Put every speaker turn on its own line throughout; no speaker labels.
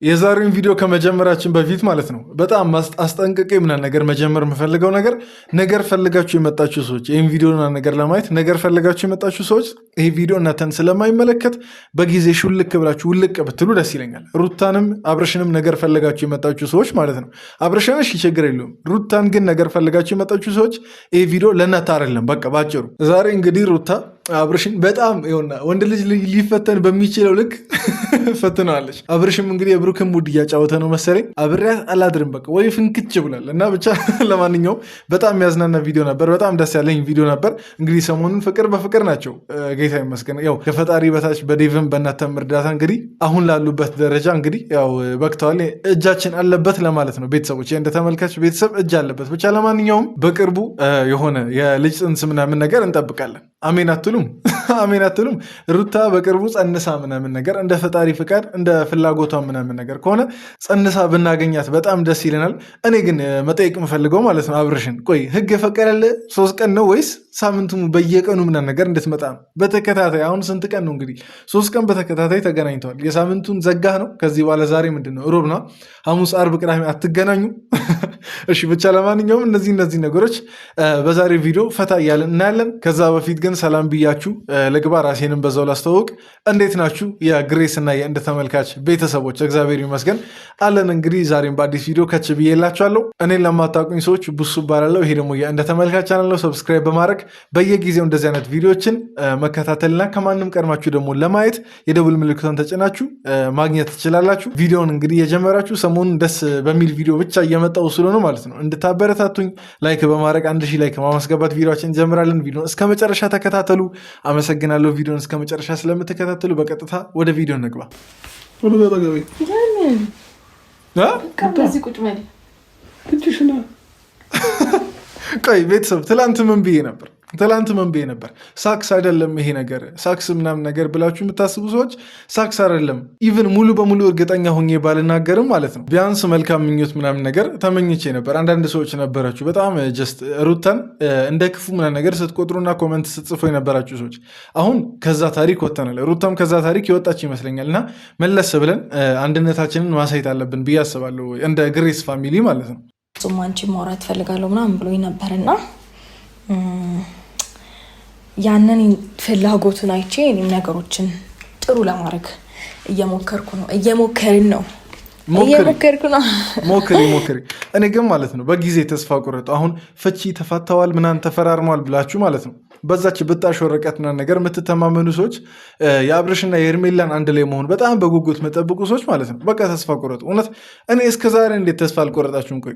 የዛሬውን ቪዲዮ ከመጀመራችን በፊት ማለት ነው በጣም አስጠንቅቄ ምናምን ነገር መጀመር የምፈልገው ነገር ፈልጋችሁ የመጣችሁ ሰዎች ይህን ቪዲዮ ነገር ለማየት ነገር ፈልጋችሁ የመጣችሁ ሰዎች ይህ ቪዲዮ እናንተን ስለማይመለከት በጊዜ ሹልክ ብላችሁ ውልቅ ብትሉ ደስ ይለኛል። ሩታንም አብርሽንም ነገር ፈልጋችሁ የመጣችሁ ሰዎች ማለት ነው። አብርሽን እሺ ችግር የለውም። ሩታን ግን ነገር ፈልጋችሁ የመጣችሁ ሰዎች ይህ ቪዲዮ ለእናንተ አይደለም። በቃ ባጭሩ ዛሬ እንግዲህ ሩታ አብርሽን በጣም ይሆና ወንድ ልጅ ሊፈተን በሚችለው ልክ ፈትነዋለች። አብርሽም እንግዲህ የብሩክን ሙድ እያጫወተ ነው መሰለኝ። አብሬያት አላድርም በቃ ወይ ፍንክች ብሏል። እና ብቻ ለማንኛውም በጣም የሚያዝናና ቪዲዮ ነበር። በጣም ደስ ያለኝ ቪዲዮ ነበር። እንግዲህ ሰሞኑን ፍቅር በፍቅር ናቸው። ጌታ ይመስገን። ያው ከፈጣሪ በታች በዴቭን በእናተም እርዳታ እንግዲህ አሁን ላሉበት ደረጃ እንግዲህ ያው በቅተዋል። እጃችን አለበት ለማለት ነው። ቤተሰቦች እንደ ተመልካች ቤተሰብ እጅ አለበት። ብቻ ለማንኛውም በቅርቡ የሆነ የልጅ ጽንስ ምናምን ነገር እንጠብቃለን። አሜን አትሉም? አሜን አትሉም? ሩታ በቅርቡ ጸንሳ ምናምን ነገር እንደ ፈጣሪ ፍቃድ እንደ ፍላጎቷ ምናምን ነገር ከሆነ ጸንሳ ብናገኛት በጣም ደስ ይለናል። እኔ ግን መጠየቅ የምፈልገው ማለት ነው አብርሽን፣ ቆይ ህግ የፈቀደልህ 3 ቀን ነው ወይስ ሳምንቱ በየቀኑ ምናምን ነገር እንድትመጣ ነው? በተከታታይ አሁን ስንት ቀን ነው እንግዲህ 3 ቀን በተከታታይ ተገናኝተዋል። የሳምንቱን ዘጋህ ነው። ከዚህ በኋላ ዛሬ ምንድን ነው ሮብ ነው። ሐሙስ፣ አርብ፣ ቅዳሜ አትገናኙ? እሺ ብቻ ለማንኛውም እነዚህ ነገሮች በዛሬ ቪዲዮ ፈታ እያለን እናያለን። ከዛ በፊት ግን ሰላም ብያችሁ ልግባ፣ ራሴንም በዛው ላስተዋውቅ። እንዴት ናችሁ የግሬስ እና የእንደ ተመልካች ቤተሰቦች? እግዚአብሔር ይመስገን አለን። እንግዲህ ዛሬም በአዲስ ቪዲዮ ከች ብዬላችኋለሁ። እኔን ለማታውቁኝ ሰዎች ቡሱ እባላለሁ። ይሄ ደግሞ የእንደ ተመልካች ቻናል። ሰብስክራይብ በማድረግ በየጊዜው እንደዚህ አይነት ቪዲዮችን መከታተልና ከማንም ቀድማችሁ ደግሞ ለማየት የደውል ምልክቷን ተጭናችሁ ማግኘት ትችላላችሁ። ቪዲዮን እንግዲህ የጀመራችሁ ሰሞኑን ደስ በሚል ቪዲዮ ብቻ እየመጣው ስለሆነ ማለት ነው እንድታበረታቱኝ ላይክ በማድረግ 1000 ላይክ በማስገባት ቪዲዮችን እንጀምራለን። ቪዲዮ እስከ መጨረሻ ተከታተሉ። አመሰግናለሁ ቪዲዮን እስከ መጨረሻ ስለምትከታተሉ። በቀጥታ ወደ ቪዲዮ እንግባ። ቆይ ቤተሰብ ትላንት ምን ብዬ ነበር? ሳክስ አይደለም ይሄ ነገር፣ ሳክስ ምናምን ነገር ብላችሁ የምታስቡ ሰዎች ሳክስ አይደለም። ኢቭን ሙሉ በሙሉ እርግጠኛ ሆኜ ባልናገርም ማለት ነው ቢያንስ መልካም ምኞት ምናምን ነገር ተመኝቼ ነበር። አንዳንድ ሰዎች ነበራችሁ በጣም ጀስት ሩታን እንደ ክፉ ምናምን ነገር ስትቆጥሩና ኮመንት ስትጽፉ የነበራችሁ ሰዎች አሁን ከዛ ታሪክ ወጥተናል። ሩታም ከዛ ታሪክ የወጣች ይመስለኛል። እና መለስ ብለን አንድነታችንን ማሳየት አለብን ብዬ አስባለሁ፣ እንደ ግሬስ ፋሚሊ ማለት ነው።
አንቺ ማውራት ፈልጋለሁ ምናምን ብሎኝ ነበርና ያንን ፍላጎቱን አይቼ እኔም ነገሮችን ጥሩ ለማድረግ እየሞከርን ነው።
ሞክሪ። እኔ ግን ማለት ነው በጊዜ ተስፋ ቆረጡ። አሁን ፍቺ ተፋተዋል ምናምን ተፈራርመዋል ብላችሁ ማለት ነው በዛች ብጣሽ ወረቀት ምናምን ነገር የምትተማመኑ ሰዎች የአብርሽና የሄርሜላን አንድ ላይ መሆን በጣም በጉጉት መጠብቁ ሰዎች ማለት ነው በቃ ተስፋ ቆረጡ። እውነት እኔ እስከዛሬ እንዴት ተስፋ አልቆረጣችሁም? ቆይ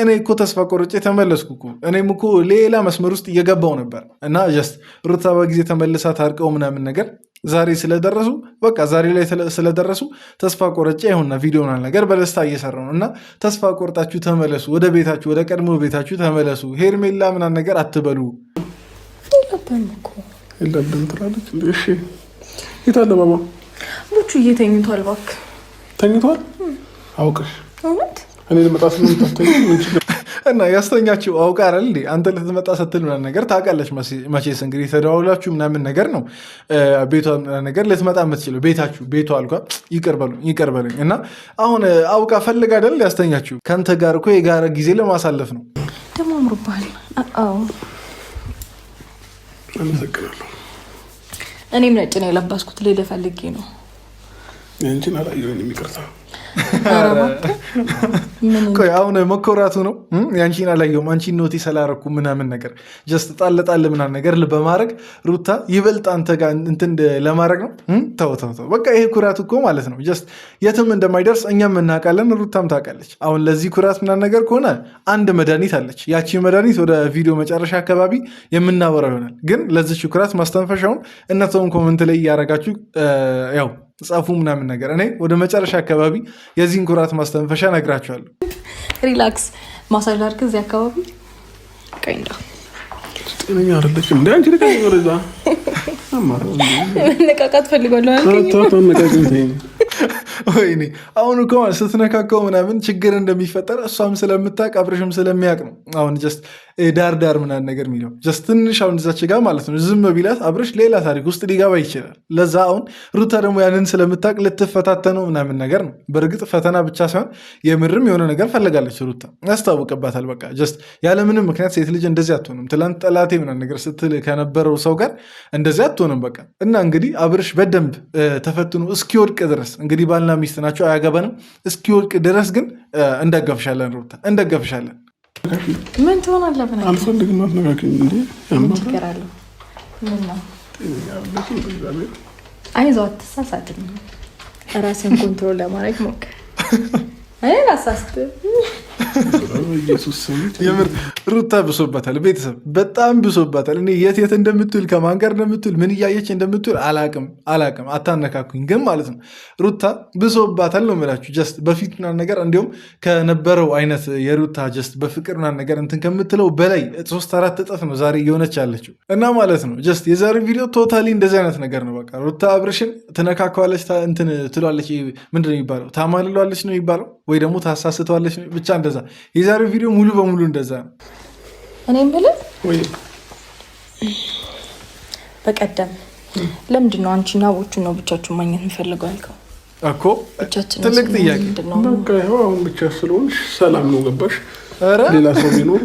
እኔ እኮ ተስፋ ቆርጬ ተመለስኩ እኮ። እኔም እኮ ሌላ መስመር ውስጥ እየገባው ነበር እና ጀስት ሩታ በጊዜ ተመልሳ ታርቀው ምናምን ነገር ዛሬ ስለደረሱ በቃ ዛሬ ላይ ስለደረሱ ተስፋ ቆርጬ ይሁንና ቪዲዮ ምናምን ነገር በደስታ እየሰራው ነው። እና ተስፋ ቆርጣችሁ ተመለሱ፣ ወደ ቤታችሁ ወደ ቀድሞ ቤታችሁ ተመለሱ። ሄርሜላ ምናምን ነገር አትበሉ።
የለብን ትላለች። እሺ የት አለ ባባ?
ቡቹ እየተኝቷል። እባክህ
ተኝቷል? አውቅሽ
እውነት
እኔ ልመጣ ስለምታስተኝ
እና ያስተኛችው አውቃ አይደል እንዴ? አንተ ልትመጣ ስትል ምናምን ነገር ታውቃለች መቼስ። እንግዲህ ተደዋውላችሁ ምናምን ነገር ነው ቤቷ ነገር ልትመጣ የምትችለው ቤቷ አልኳ። ይቅር በሉኝ። እና አሁን አውቃ ፈልግ አይደል ያስተኛችው? ከአንተ ጋር እኮ የጋራ ጊዜ ለማሳለፍ ነው።
ደግሞ አምሮብሃል።
አመሰግናለሁ።
እኔም ነጭ ነው የለበስኩት ልልህ ፈልጌ ነው።
ያንቺን አላየሁኝም፣ ይቅርታ።
ቆይ አሁን መኮራቱ ነው። ያንቺን አላየሁም አንቺን ኖቲ ስላደረኩ ምናምን ነገር ጀስት ጣል ምናምን ነገር በማድረግ ሩታ ይበልጥ አንተ ጋር እንትን ለማድረግ ነው። ተው በቃ ይሄ ኩራት እኮ ማለት ነው ጀስት የትም እንደማይደርስ እኛም እናውቃለን፣ ሩታም ታውቃለች። አሁን ለዚህ ኩራት ምናምን ነገር ከሆነ አንድ መድኃኒት አለች። ያቺ መድኃኒት ወደ ቪዲዮ መጨረሻ አካባቢ የምናወራው ይሆናል። ግን ለዚች ኩራት ማስተንፈሻውን እናንተም ኮመንት ላይ እያደረጋችሁ ያው ጻፉ ምናምን ነገር። እኔ ወደ መጨረሻ አካባቢ የዚህን ኩራት ማስተንፈሻ ነግራችኋለሁ።
ሪላክስ ማሳጅ ላድርግ እዚህ አካባቢ። ቀይ እንደው
ጤነኛ አይደለችም እንዴ አንቺ? ወደዛ
መነቃቃት ፈልጋለሁ።
ወይኔ አሁን እኮ ስትነካከው ምናምን ችግር እንደሚፈጠር እሷም ስለምታውቅ አብርሽም ስለሚያውቅ ነው። አሁን ጀስት ዳር ምናምን ነገር የሚለው ጀስት ትንሽ አሁን እዛች ጋር ማለት ነው ዝም ቢላት አብርሽ ሌላ ታሪክ ውስጥ ሊገባ ይችላል። ለዛ አሁን ሩታ ደግሞ ያንን ስለምታውቅ ልትፈታተነው ምናምን ነገር ነው። በእርግጥ ፈተና ብቻ ሳይሆን የምርም የሆነ ነገር ፈልጋለች ሩታ፣ ያስታውቅባታል። በቃ ጀስት ያለምንም ምክንያት ሴት ልጅ እንደዚህ አትሆንም። ትላንት ጠላቴ ምናምን ነገር ስትል ከነበረው ሰው ጋር እንደዚህ አትሆንም። በቃ እና እንግዲህ አብርሽ በደንብ ተፈትኖ እስኪወድቅ ድረስ እንግዲህ ባልና ሚስት ናቸው አያገባንም። እስኪወድቅ ድረስ ግን እንደገፍሻለን ሩታ፣ እንደገፍሻለን።
ምን ትሆናለህ?
አልፈልግም። አትነካከኝ እንዴ!
ችግር አለው? ምን ነው? አይዞህ አትሳሳትም። ራስን ኮንትሮል ለማድረግ ሞክር። አይ አሳስተ
የምር ሩታ ብሶባታል። ቤተሰብ በጣም ብሶባታል። እኔ የት እንደምትውል ከማን ጋር እንደምትውል ምን እያየች እንደምትውል አላቅም። አታነካኩኝ ግን ማለት ነው ሩታ ብሶባታል ነው የምላችሁ። ጀስት በፊት ምናምን ነገር እንዲሁም ከነበረው አይነት የሩታ ጀስት በፍቅር ምናምን ነገር እንትን ከምትለው በላይ 3-4 እጥፍ ነው ዛሬ እየሆነች ያለችው እና ማለት ነው ጀስት የዛሬ ቪዲዮ ቶታሊ እንደዚህ አይነት ነገር ነው። በቃ ሩታ አብርሽን ትነካከዋለች፣ እንትን ትሏለች። ምንድን ነው የሚባለው? ታማልሏለች ነው የሚባለው ወይ ደግሞ ታሳስተዋለች ብቻ እንደዛ። የዛሬው ቪዲዮ ሙሉ በሙሉ እንደዛ ነው።
እኔ የምልህ በቀደም ለምንድን ነው አንቺና ቦቹ ነው ብቻችሁን ማግኘት የምፈልገው ያልከው
እኮ? ትልቅ ጥያቄ።
በቃ ይኸው አሁን ብቻ ስለሆንሽ ሰላም ነው ገባሽ? ሌላ ሰው ቢኖር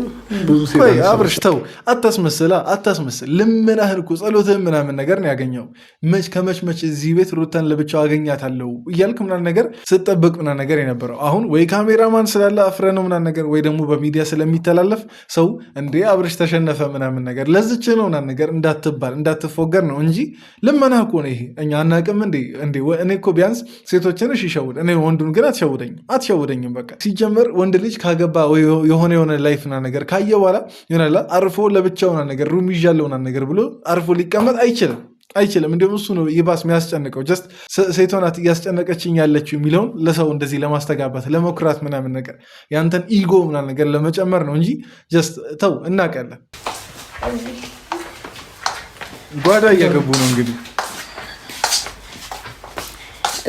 ብዙ ሴት
አብርሽ ተው፣ አታስመስል። ልመናህን እኮ ጸሎትህን ምናምን ነገር ነው ያገኘው። ከመች እዚህ ቤት ሩታን ለብቻው አገኛታለሁ እያልክ ምናምን ነገር ስትጠብቅ ምናምን ነገር የነበረው አሁን ወይ ካሜራማን ስላለ አፍረ ነው ምናምን ነገር ወይ ደግሞ በሚዲያ ስለሚተላለፍ ሰው እንዴ አብርሽ ተሸነፈ ምናምን ነገር ለዝች ነው ምናምን ነገር እንዳትባል እንዳትፎገር ነው እንጂ ልመናህ እኮ ነው ይሄ። እኛ አናውቅም እንዴ? እኔ እኮ ቢያንስ ሴቶችን ይሸውድ፣ እኔ ወንዱን ግን አትሸውደኝም። በቃ ሲጀመር ወንድ ልጅ ካገባ የሆነ ላይፍ ና ነገር ካየ በኋላ ይሆናል አርፎ ለብቻው ና ነገር ሩም ይዣለው ና ነገር ብሎ አርፎ ሊቀመጥ አይችልም። እንዲሁም እሱ ነው ይባስ የሚያስጨንቀው። ጀስት ሴቷ ናት እያስጨነቀችኝ ያለችው የሚለውን ለሰው እንደዚህ ለማስተጋባት ለመኩራት ምናምን ነገር ያንተን ኢጎ ምናምን ነገር ለመጨመር ነው እንጂ ጀስት ተው፣ እናውቃለን። ጓዳ እያገቡ ነው እንግዲህ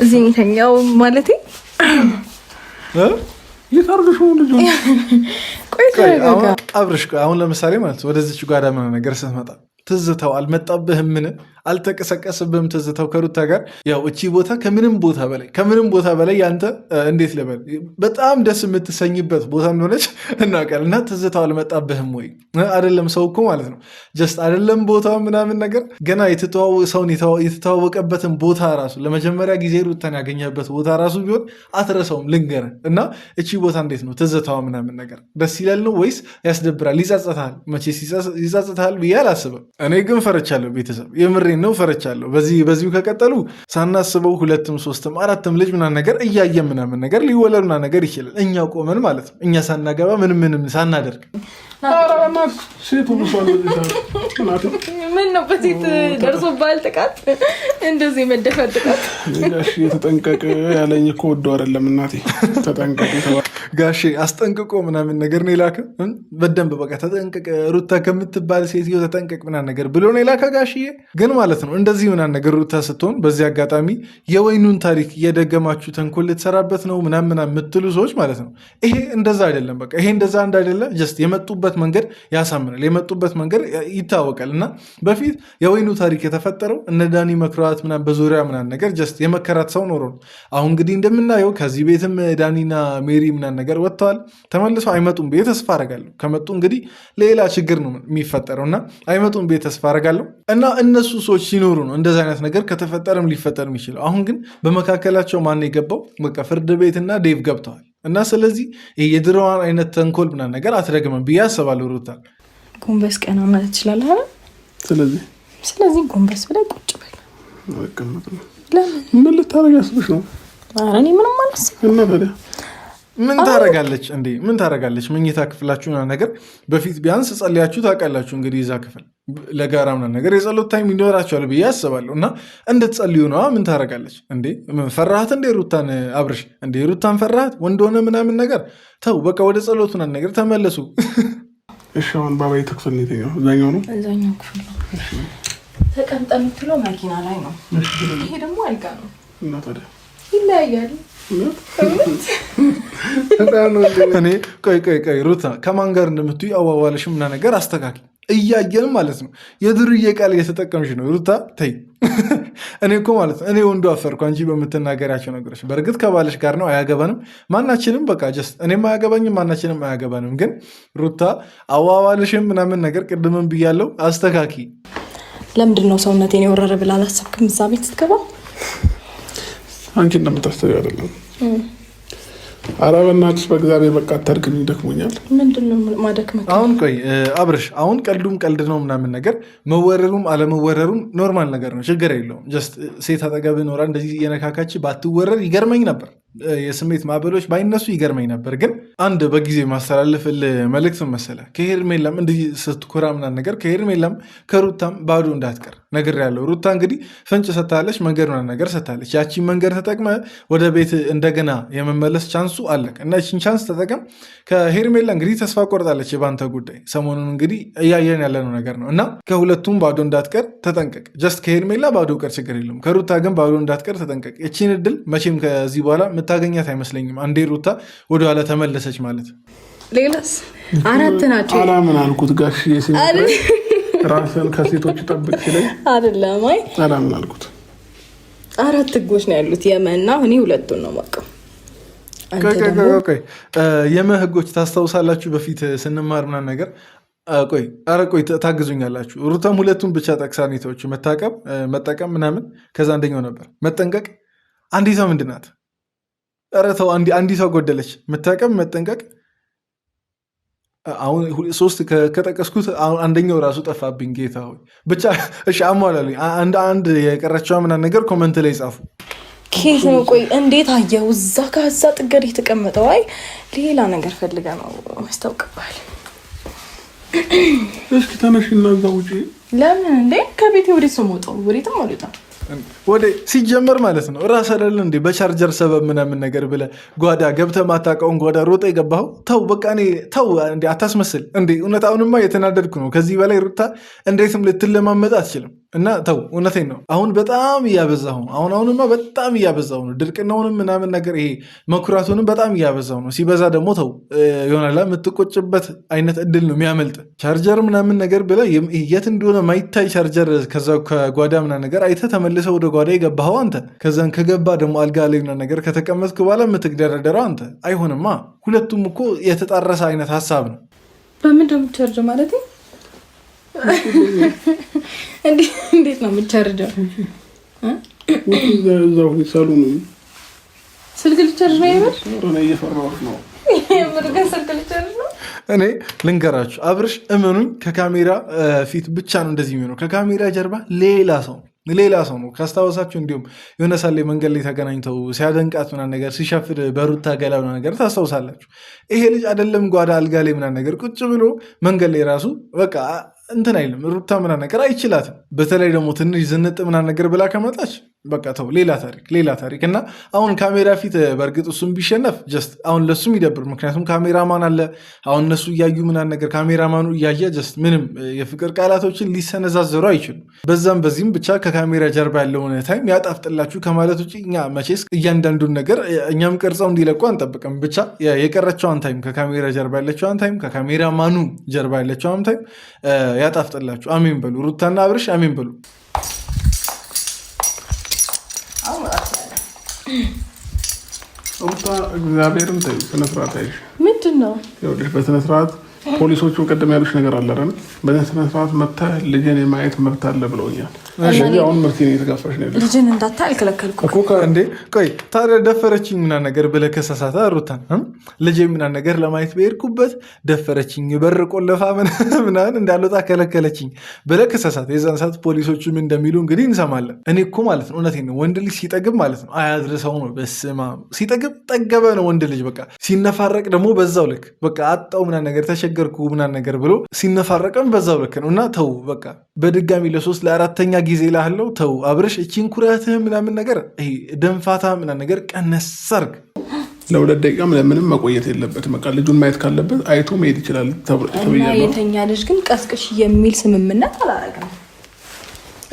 እዚህ ተኛው ማለት
የታርገሽ ልጅ
አብርሽ አሁን ለምሳሌ ማለት ወደዚች ጓዳ ምናምን ነገር ስትመጣ ትዝታው አልመጣብህም? ምን አልተቀሰቀስብህም? ትዝታው ከሩታ ጋር ያው እቺ ቦታ ከምንም ቦታ በላይ ያንተ እንዴት ልበል በጣም ደስ የምትሰኝበት ቦታ እንደሆነች እናውቃለን። እና ትዝታው አልመጣብህም ወይ? አይደለም ሰው እኮ ማለት ነው ጀስት አይደለም ቦታው ምናምን ነገር ገና ሰውን የተተዋወቀበትን ቦታ ራሱ ለመጀመሪያ ጊዜ ሩታን ያገኘበት ቦታ ራሱ ቢሆን አትረሳውም። ልንገርህ እና እቺ ቦታ እንዴት ነው ትዝታዋ ምናምን ነገር ደስ ይላል ነው ወይስ ያስደብራል? ይጸጽታል? መቼስ ይጸጽታል ብዬ አላስብም። እኔ ግን ፈርቻለሁ ቤተሰብ፣ የምሬን ነው ፈርቻለሁ። በዚሁ ከቀጠሉ ሳናስበው 2፣ 3፣ 4 ልጅ ምናምን ነገር እያየ ምናምን ነገር ሊወለዱ ምናምን ነገር ይችላል። እኛ ቆመን ማለት ነው እኛ ሳናገባ ምንም ሳናደርግ
ምን ነው በሴት ደርሶብሃል ጥቃት? እንደዚህ መደፈር ጥቃት?
ተጠንቀቅ ያለኝ እኮ ወደው አይደለም እናቴ፣ ተጠንቀቅ
ጋሼ አስጠንቅቆ ምናምን ነገር ነው የላከ። በደንብ በቃ ተጠንቀቅ ሩታ ከምትባል ሴትዮ ተጠንቀቅ ምናምን ነገር ብሎ ነው የላከ ጋሽዬ። ግን ማለት ነው እንደዚህ ምናምን ነገር ሩታ ስትሆን በዚህ አጋጣሚ የወይኑን ታሪክ እየደገማችሁ ተንኮል ልትሰራበት ነው ምናምን የምትሉ ሰዎች ማለት ነው ይሄ እንደዛ አይደለም። በቃ ይሄ እንደዛ እንዳይደለ ጀስት የመጡበት መንገድ ያሳምናል፣ የመጡበት መንገድ ይታወቃል። እና በፊት የወይኑ ታሪክ የተፈጠረው እነ ዳኒ መክሯት ምናምን በዙሪያ ምናምን ነገር ጀስት የመከራት ሰው ኖሮ ነው። አሁን እንግዲህ እንደምናየው ከዚህ ቤትም ዳኒና ሜሪ ምናምን ነገር ወጥተዋል። ተመልሰው አይመጡም ብዬ ተስፋ አደርጋለሁ። ከመጡ እንግዲህ ሌላ ችግር ነው የሚፈጠረው እና አይመጡም ብዬ ተስፋ አደርጋለሁ። እና እነሱ ሰዎች ሲኖሩ ነው እንደዚህ አይነት ነገር ከተፈጠረም ሊፈጠር የሚችለው። አሁን ግን በመካከላቸው ማን የገባው? በቃ ፍርድ ቤትና ዴቭ ገብተዋል። እና ስለዚህ የድሮዋን አይነት ተንኮል ምናምን ነገር አትደግመም ብዬ አስባለሁ። ሩታ
ጎንበስ ቀና ማለት ትችላለህ። ስለዚህ ጎንበስ ብለህ ቁጭ በል።
ምን ልታረግ ያስብሽ ነው?
ኧረ እኔ ምንም አላስብም።
እና ታዲያ
ምን ታረጋለች እንዴ? ምን ታረጋለች? መኝታ ክፍላችሁ ነገር በፊት ቢያንስ ጸልያችሁ ታውቃላችሁ። እንግዲህ እዛ ክፍል ለጋራ ምናምን ነገር የጸሎት ታይም ይኖራቸዋል ብዬ አስባለሁ። እና እንድትጸልዩ ነዋ። ምን ታረጋለች እንዴ? ፈራሃት እንዴ ሩታን? አብርሽ እንዴ ሩታን ፈራሃት? ወንድ ሆነ ምናምን ነገር ተው። በቃ ወደ ጸሎት ምናምን ነገር ተመለሱ።
እሺ አሁን ባባዬ ክፍል ነው የተኛው? እዛኛው ነው?
እዛኛው ክፍል ነው ተቀምጠ የምትለው መኪና ላይ ነው። ይሄ ደግሞ አልጋ ነው።
እና ታዲያ
ይለያያል።
እኔ ቆይ ሩታ ከማን ጋር እንደምትይ አዋዋለሽ ምና ነገር አስተካኪ እያየን ማለት ነው። የድርዬ ቃል እየተጠቀምሽ ነው ሩታ ተይ። እኔ እኮ ማለት ነው እኔ ወንዱ አፈርኩ አንቺ በምትናገራቸው ነገሮች። በእርግጥ ከባለሽ ጋር ነው አያገባንም፣ ማናችንም በቃ ጀስት እኔም አያገባኝም ማናችንም አያገባንም። ግን ሩታ አዋዋልሽም ምናምን ነገር ቅድምም ብያለው አስተካኪ።
ለምንድን ነው ሰውነቴን የወረረ ብላ አላሰብክም? እዛ ቤት ስትገባ
አንቺ እንደምታስተው አይደለም። ኧረ በእናትሽ በእግዚአብሔር በቃ አታድርግኝ፣ ይደክሞኛል።
ምንድን ነው ማደክመት?
አሁን ቆይ አብርሽ፣ አሁን ቀልዱም ቀልድ ነው ምናምን ነገር መወረሩም አለመወረሩም ኖርማል ነገር ነው፣ ችግር የለውም። ጀስት ሴት አጠገብ ኖራ እንደዚህ እየነካካች ባትወረር ይገርመኝ ነበር። የስሜት ማዕበሎች ባይነሱ ይገርመኝ ነበር። ግን አንድ በጊዜ ማስተላለፍል መልእክት መሰለ ከሄርሜላም እንዲህ ስትኮራ ምናምን ነገር ከሄርሜላም ከሩታም ባዶ እንዳትቀር ነገር ያለው። ሩታ እንግዲህ ፍንጭ ሰታለች፣ መንገድ ምናምን ነገር ሰታለች። ያቺን መንገድ ተጠቅመ ወደ ቤት እንደገና የመመለስ ቻንሱ አለክ እና ያቺን ቻንስ ተጠቀም። ከሄርሜላ እንግዲህ ተስፋ ቆርጣለች የባንተ ጉዳይ ሰሞኑን እንግዲህ እያየን ያለነው ነገር ነው እና ከሁለቱም ባዶ እንዳትቀር ተጠንቀቅ። ጀስት ከሄርሜላ ባዶ ቀር ችግር የለም፣ ከሩታ ግን ባዶ እንዳትቀር ተጠንቀቅ። የቺን እድል መቼም ከዚህ በኋላ የምታገኛት አይመስለኝም። አንዴ ሩታ ወደኋላ ተመለሰች ማለት።
ሌላስ አራት ናቸው።
አላምን አልኩት ጋሽ ራስን ከሴቶች ጠብቅ ሲለኝ
አይደለም አይ
አላምን አልኩት።
አራት ህጎች ነው ያሉት የመና እኔ ሁለቱን ነው የማውቀው።
የመ ህጎች ታስታውሳላችሁ? በፊት ስንማር ምናምን ነገር ቆይ ታግዙኛላችሁ። ሩታም ሁለቱን ብቻ ጠቅሳ ኔታዎቹ መታቀብ መጠቀም ምናምን፣ ከዛ አንደኛው ነበር መጠንቀቅ። አንዲቷ ምንድናት? ኧረ ተው አንዲቷ ጎደለች። መታቀብ መጠንቀቅ። አሁን ሶስት ከጠቀስኩት አንደኛው ራሱ ጠፋብኝ። ጌታ ሆይ ብቻ እሺ አሟላልኝ። አንድ የቀረችዋ ምናምን ነገር ኮመንት ላይ ጻፉ።
ኬት ነው? ቆይ እንዴት አየው? እዛ ከዛ ጥገር የተቀመጠው አይ ሌላ ነገር ፈልገ ነው ያስታውቅባል።
እስኪ ተነሽና እዛ ውጪ።
ለምን እንዴ? ከቤቴ ወዴት ነው የምወጣው? ወዴትም አልወጣም።
ወደ ሲጀመር ማለት ነው ራስ አይደለ እንዴ በቻርጀር ሰበብ ምናምን ነገር ብለ ጓዳ ገብተህ ማታውቀውን ጓዳ ሮጠ የገባኸው? ተው በቃ እኔ ተው እንዴ አታስመስል እንዴ። እውነት አሁንማ የተናደድኩ ነው። ከዚህ በላይ ሩታ እንዴትም ልትለማመጥ አትችልም። እና ተው እውነቴን ነው። አሁን በጣም እያበዛሁ ነው። አሁንማ በጣም እያበዛሁ ነው። ድርቅናውንም ምናምን ነገር ይሄ መኩራቱንም በጣም እያበዛሁ ነው። ሲበዛ ደግሞ ተው ይሆናል የምትቆጭበት አይነት እድል ነው የሚያመልጥ። ቻርጀር ምናምን ነገር ብለ የት እንደሆነ ማይታይ ቻርጀር ከዛ ከጓዳ ምናምን ነገር አይተህ ተመልሰው ወደ ጓዳ የገባኸው አንተ። ከዛን ከገባ ደግሞ አልጋ ላይ ምናምን ነገር ከተቀመጥክ በኋላ የምትደረደረው አንተ። አይሆንማ። ሁለቱም እኮ የተጣረሰ አይነት ሀሳብ ነው።
በምንድን ነው የምትቻርጀ ማለት ነው? እንዴት ነው የምትቻርጀው? ስልክ ልቻርጅ ነው ይበል።
እኔ ልንገራችሁ አብርሽ እመኑኝ፣ ከካሜራ ፊት ብቻ ነው እንደዚህ የሚሆነው። ከካሜራ ጀርባ ሌላ ሰው ነው። ካስታወሳችሁ እንዲሁም የሆነ ሳሌ መንገድ ላይ ተገናኝተው ሲያደንቃት ምናምን ነገር ሲሸፍድ በሩታ ገላ ምናምን ነገር ታስታውሳላችሁ። ይሄ ልጅ አይደለም ጓዳ አልጋ ላይ ምናምን ነገር ቁጭ ብሎ መንገድ ላይ ራሱ በቃ እንትን አይልም። ሩታ ምናምን ነገር አይችላትም። በተለይ ደግሞ ትንሽ ዝንጥ ምናምን ነገር ብላ ከመጣች በቃ ተው ሌላ ታሪክ እና አሁን ካሜራ ፊት በእርግጥ እሱም ቢሸነፍ ጀስት አሁን ለሱም ይደብር። ምክንያቱም ካሜራማን አለ። አሁን እነሱ እያዩ ምናምን ነገር ካሜራማኑ እያየ ጀስት ምንም የፍቅር ቃላቶችን ሊሰነዛዘሩ አይችሉም። በዛም በዚህም ብቻ ከካሜራ ጀርባ ያለውን ታይም ያጣፍጥላችሁ ከማለት ውጭ እኛ መቼስ እያንዳንዱን ነገር እኛም ቀርጸው እንዲለቁ አንጠብቅም። ብቻ የቀረችዋን ታይም ከካሜራ ጀርባ ያለችዋን ታይም ከካሜራማኑ ጀርባ ያለችዋን ታይም ያጣፍጥላችሁ። አሜን በሉ። ሩታና አብርሽ አሜን በሉ።
ሩታ እግዚአብሔርን ተይው፣ ስነስርዓት አይሽ።
ምንድን ነው
ይኸውልሽ በስነስርዓት ፖሊሶቹ ቀደም ያሉሽ ነገር አለ አይደል? በስነስርዓት መጥተህ ልጅን የማየት መብት አለ ብለውኛል። አሁን ምርቴን እየተጋፋሽ ነው።
ልጅን እንዳታይ አልከለከልኩም
እኮ እንዴ። ቆይ ታዲያ ደፈረችኝ ምናምን ነገር ብለህ ከሰሳታ ሩታን ልጄ ምናምን ነገር ለማየት በሄድኩበት ደፈረችኝ፣ በር ቆለፋ ምናምን እንዳልወጣ ከለከለችኝ ብለህ ከሰሳት። የዛን ሰዓት ፖሊሶቹ ምን እንደሚሉ እንግዲህ እንሰማለን። እኔ እኮ ማለት ነው እውነቴን ነው ወንድ ልጅ ሲጠግብ ማለት ነው አያድርሰው ነው። በስመ አብ ሲጠግብ ጠገበ ነው ወንድ ልጅ። በቃ ሲነፋረቅ ደግሞ በዛው ልክ በቃ አጣው ምናምን ነገር ተቸገርኩ ምናምን ነገር ብሎ ሲነፋረቅም በዛው ልክ ነው። እና ተው በቃ በድጋሚ ለ3 ለ4ኛ ጊዜ ላለው ተው አብርሽ፣ እቺን ኩራትህ ምናምን ነገር ይሄ ደንፋታ ምናምን ነገር ቀነስ አድርግ።
ለ2 ደቂቃ ምንም መቆየት የለበትም። በቃ ልጁን ማየት ካለበት አይቶ መሄድ ይችላል ተብያለሁ።
የተኛ ልጅ ግን ቀስቅሽ የሚል ስምምነት አላረግም።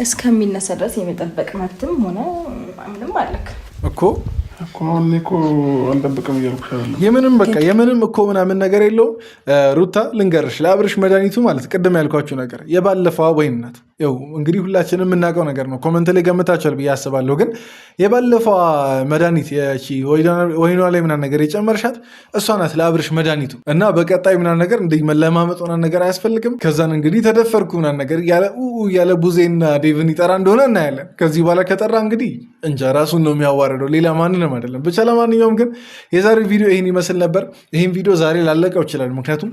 እስከሚነሳ ድረስ የመጠበቅ መብትም ሆነ ምንም አለክ
እኮ
አሁን እኮ አልጠብቅም እያልኩሽ አይደለም።
የምንም እኮ ምናምን ነገር የለውም። ሩታ ልንገርሽ፣ ለአብርሽ መድኃኒቱ ማለት ቅድም ያልኳችሁ ነገር የባለፈዋ ወይን ናት። ያው እንግዲህ ሁላችንም የምናውቀው ነገር ነው። ኮመንት ላይ ገምታችኋል ብዬ አስባለሁ። ግን የባለፈዋ መድኃኒት ወይኗ ላይ ምናምን ነገር የጨመርሻት እሷ ናት ለአብርሽ መድኃኒቱ እና በቀጣይ ምናምን ነገር እንደ መለማመጥ ምናምን ነገር አያስፈልግም። ከዛን እንግዲህ ተደፈርኩ ምናምን ነገር ያለ ቡዜና ዴቭን ይጠራ እንደሆነ እናያለን። ከዚህ በኋላ ከጠራ እንግዲህ እንጃ ራሱን ነው የሚያዋርደው፣ ሌላ ማንንም አይደለም። ብቻ ለማንኛውም ግን የዛሬ ቪዲዮ ይህን ይመስል ነበር። ይህን ቪዲዮ ዛሬ ላለቀው ይችላል፣ ምክንያቱም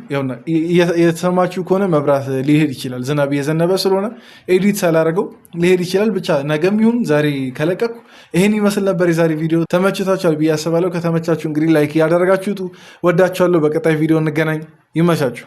የተሰማችሁ ከሆነ መብራት ሊሄድ ይችላል። ዝናብ እየዘነበ ስለሆነ ኤዲት ሳላደርገው ሊሄድ ይችላል። ብቻ ነገም ይሁን ዛሬ ከለቀኩ ይህን ይመስል ነበር የዛሬ ቪዲዮ። ተመችቷችኋል ብዬ አስባለሁ። ከተመቻችሁ እንግዲህ ላይክ ያደረጋችሁት ወዳችኋለሁ። በቀጣይ ቪዲዮ እንገናኝ። ይመቻችሁ።